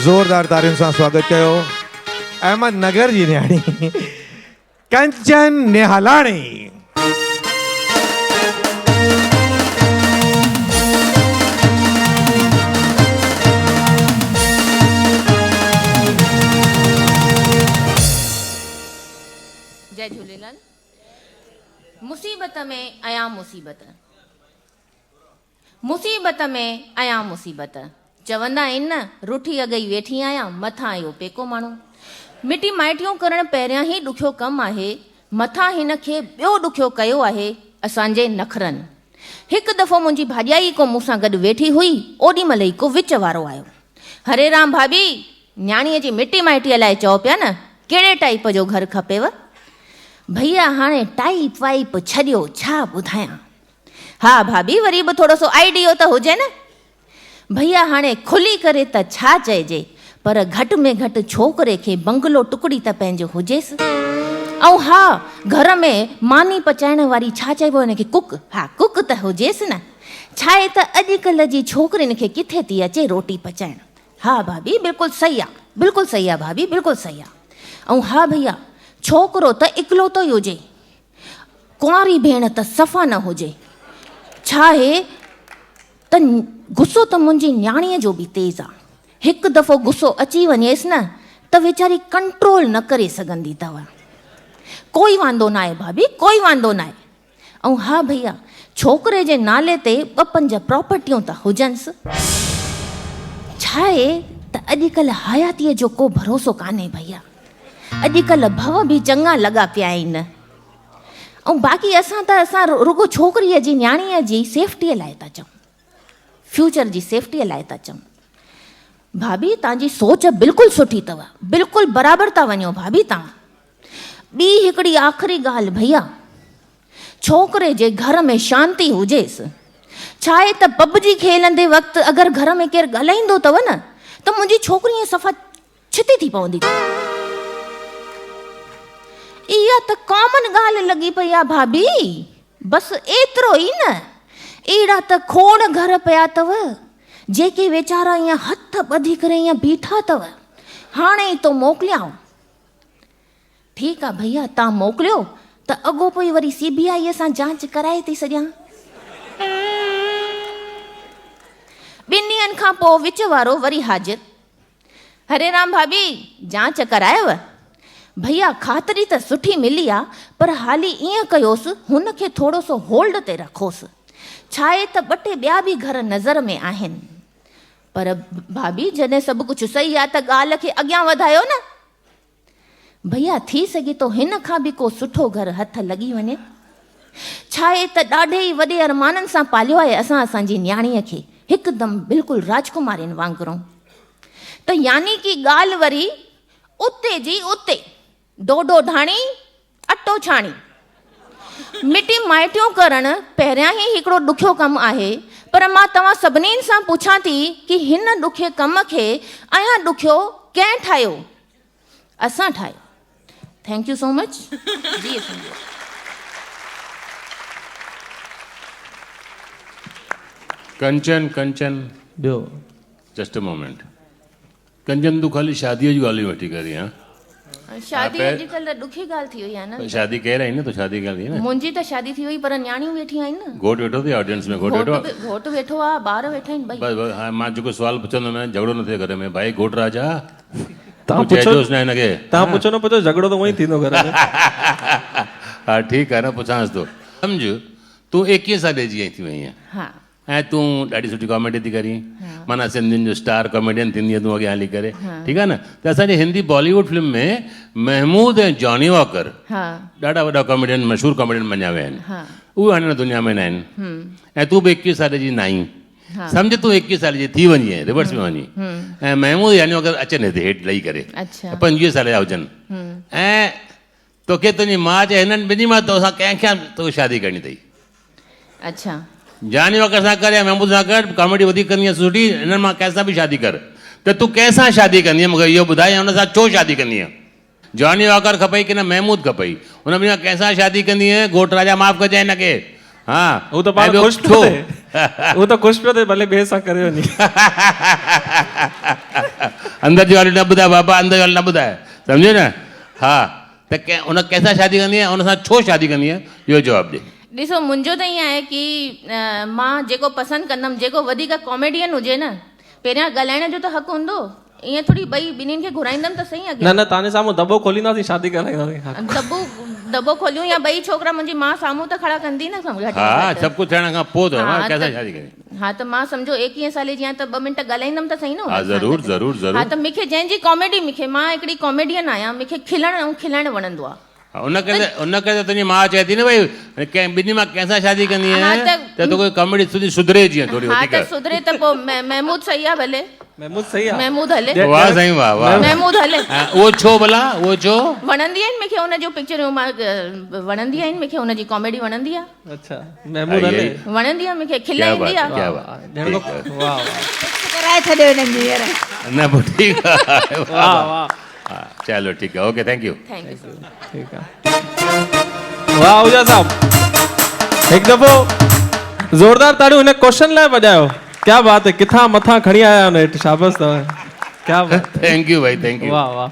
ज़ोरदार तारियुनि सां स्वागत कयो अहमदनगर जी न्याणी कंचन निहालाणी। जय झूलेलाल। मुसीबत में आया मुसीबत, मुसीबत में आया मुसीबत, चवंदा आहिनि न रूठी अगई वेठी आहियां मथां आयो पेको माण्हू। मिटी माइटियूं करणु पहिरियां ई ॾुखियो कमु आहे, मथां हिन खे ॿियो ॾुखियो कयो आहे असांजे नखरनि। हिकु दफ़ो मुंहिंजी भाॼाई को मूंसां गॾु वेठी हुई, ओॾीमहिल ई को विच वारो आयो। हरे राम भाभी, न्याणीअ जी मिटी माइटीअ लाइ चओ पिया न कहिड़े टाइप जो घरु खपेव? भैया हाणे टाइप वाइप छॾियो, छा ॿुधायां। हा भाभी, वरी बि थोरो सो आइडियो त हुजे न। भैया हाणे खुली करे त छा चइजे, पर घटि में घटि छोकिरे खे बंगलो टुकड़ी त पंहिंजो हुजेसि। ऐं हा, घर में मानी पचाइण वारी छा चइबो हिनखे, कुक। हा, कुक त हुजेसि न। छा आहे त अॼुकल्ह जी छोकिरियुनि खे किथे थी अचे रोटी पचाइण। हा भाभी, बिल्कुलु सही आहे, बिल्कुलु सही आहे भाभी, बिल्कुलु सही आहे। ऐं हा भैया, छोकिरो त इकलौतो ई हुजे, कुंवारी भेण त सफ़ा न हुजे। छा आहे त गुस्सो त मुंहिंजी न्याणीअ जो बि तेज़ आहे। हिकु दफ़ो गुस्सो अची वञेसि न त वीचारी कंट्रोल न करे सघंदी अथव। कोई वांदो न आहे भाभी, कोई वांदो न आहे। ऐं हा भैया, छोकिरे जे नाले ते 2-5 प्रॉपर्टियूं त हुजनिसि। छा आहे त अॼुकल्ह हयातीअ जो को भरोसो कान्हे भैया। अॼुकल्ह भव बि चङा लॻा पिया आहिनि। ऐं बाक़ी असां रुगो छोकिरीअ जी न्याणीअ जी सेफ्टीअ लाइ था चऊं, फ्यूचर जी सेफ्टीअ लाइ था चऊं। भाभी, तव्हांजी सोच बिल्कुलु सुठी अथव, बिल्कुलु बराबरि था वञो भाभी तव्हां। ॿी हिकिड़ी आख़िरी ॻाल्हि भैया, छोकिरे जे घर में शांती हुजेसि। छा आहे त पबजी खेलंदे वक़्तु अगरि घर में केरु ॻाल्हाईंदो अथव न त मुंहिंजी छोकिरी ईअं सफ़ा छिती थी पवंदी। इहा त कॉमन ॻाल्हि लॻी पई आहे भाभी, बसि एतिरो ई न। अहिड़ा त खोड़ घर पिया अथव जेके वीचारा ईअं हथ ॿधी करे ईअं बीठा अथव, हाणे ई तो मोकिलियां। ठीकु आहे भैया, तव्हां मोकिलियो त अॻो पोइ वरी CBI सां जांच कराए थी सघां। 2 ॾींहंनि खां पोइ विच वारो वरी हाज़िर। हरे राम भाभी, जांच करायव? भैया ख़ातिरी त सुठी मिली आहे, पर हाली ईअं कयोसि हुन खे थोरो सो होल्ड ते रखोसि। छा आहे त 2-टे ॿिया बि घर नज़र में आहिनि। पर भाभी, जॾहिं सभु कुझु सही आहे त ॻाल्हि खे अॻियां वधायो न। भैया, थी सघे थो हिन खां बि को सुठो घर हथ लॻी वञे। छा आहे त ॾाढे ई वॾे अरमाननि सां पालियो आहे असांजी न्याणीअ खे, हिकदमि बिल्कुलु राजकुमारियुनि वांगुरु। त यानी की ॻाल्हि वरी उते जी उते, डोडो ढाणी अटो छाणी। मिटी माइटियूं करणु पहिरियां ई हिकिड़ो ॾुखियो कमु आहे, पर मां तव्हां सभिनीनि सां पुछां थी कि हिन ॾुखे कम खे अञा ॾुखियो कंहिं ठाहियो? असां ठाहियो। थैंक यू सो मच जी। कंचन ॿियो जस्ट अ मोमेंट। कंचन, तूं ख़ाली शादीअ जी ॻाल्हियूं वठी करी। हाँ, शादी अॼुकल्ह ॾुखी ॻाल्हि थी वई आहे न। शादी कह रही न, तो शादी कर ली न। मुंहिंजी त शादी थी वई, पर न्याणियूं वेठी आहिनि न। घोट वेठो थी ऑडियंस में? घोट वेठो आहे, ॿार वेठा आहिनि। बस हाँ, मां जेको सुवाल पुछंदुमि, झगड़ो न थिए घर में। भाई घोट राजा, तव्हां पुछो न पुछो, झगड़ो त उहो ई थींदो घर में। हा ठीकु आहे न, पुछांसि थो। सम्झ, तूं 21 साले जी थी वई आहीं। हा। ऐं तूं ॾाढी सुठी कॉमेडी थी करीं, माना सिंधियुनि जो स्टार कॉमेडियन थींदी तूं अॻियां हली करे। ठीकु आहे न। त असांजे हिंदी बॉलीवुड फिल्म में महमूद ऐं जॉनी वॉकर ॾाढा वॾा कॉमेडियन, मशहूरु कॉमेडियन मञा विया आहिनि। उहे हाणे दुनिया में न आहिनि। ऐं तूं बि 21 साल जी न आहीं। सम्झ, तूं 21 साल जी थी वञी, रिवर्स में वञी। ऐं महमूद यानी वॉकर अचनि हिते हेठि लही करे, 25 साल जा हुजनि। ऐं तोखे तुंहिंजी माउ चए हिननि ॿिन्ही मां तोसां कंहिंखे तोखे शादी करणी अथई। अच्छा, जॉनी वॉकर सां कर या महमूद सां कर, कॉमेडी वधीक कंदी आहे सुठी, हिननि मां कंहिंसां बि शादी कर। त तूं कंहिंसां शादी कंदीअ मूंखे इहो ॿुधाए, हुन सां छो शादी कंदीअ? जॉनी वॉकर खपई की न महमूद खपई? हुन ॿिन्ही मां कंहिंसां शादी कंदी? घोट राजा माफ़ कजांइ हिनखे। हाँ, वो तो पाण खुश पियो थे, वो तो खुश पियो थे, भले ॿिए सां करे वञी। अंदर जी ॻाल्हियूं न ॿुधाए बाबा, अंदर ॻाल्हि न ॿुधाए, सम्झे न। हा त उन कंहिंसां शादी कंदी आहे, उन सां छो शादी कंदी आहे, इहो जवाबु ॾे। ॾिसो मुंहिंजो त ईअं आहे की मां जेको पसंदि कंदमि, जेको वधीक कॉमेडियन हुजे न, पहिरियां ॻाल्हाइण जो त हक़ु हूंदो, ईअं थोरी ॿई ॿिन्हिनि खे घुराईंदमि त सही न अॻियां। न तव्हांजे साम्हूं दॿो खोलींदासीं, शादी कराईंदासीं। दॿो खोलियूं या ॿई छोकिरा मुंहिंजी मां साम्हूं त खड़ा कंदी न घटि में हा घटि। सभु कुझु थियण खां पोइ त हा, कंहिंसां त- शादी करी। हा त मां सम्झो 21 साले जी आहियां त 2 मिंट ॻाल्हाईंदमि त सही न हा हुन सां ज़रूरु गॾु। ज़रूरु ज़रूरु। हा त मूंखे जंहिंजी कॉमेडी, मां हिकिड़ी कॉमेडियन आहियां, मूंखे खिलण ऐं खिलाइण वणंदो आहे। उन करे त तुंहिंजी माउ चए थी न भई कंहिं ॿिन्ही मां कंहिंसां शादी कंदी हा, आहे त तोखे कॉमेडी तुंहिंजी सुधरे जीअं थोरी हा वधीक। त सुधरे त पोइ महमूद सही आहे भले, महमूद सही आहे। महमूद हले, वाह साईं वाह वाह। महमूद हले। उहो छो भला, उहो छो? वणंदी आहिनि मूंखे हुन जूं पिक्चरूं, मां वणंदी आहिनि मूंखे, हुनजी कॉमेडी वणंदी आहे, अच्छा महमूद हले। वणंदी आहे मूंखे, खिल क्या ईंदी बात आहे। क्या बात। वाह कराए छॾियो हिननि जी हींअर। न पोइ ठीकु आहे। वाह वाह हा चलो ठीकु आहे, okay thank U. Thank U. ठीक है। वाह आहूजा साहब, एक दफ़ो ज़ोरदार ताड़ियूं हिन क्वेश्चन लाइ वॼायो। क्या बात है, किथां मथां खणी आया हुन हेठि, शाबाश अथव, क्या बात। थैंक यू भाई, थैंक यू। वाह वाह।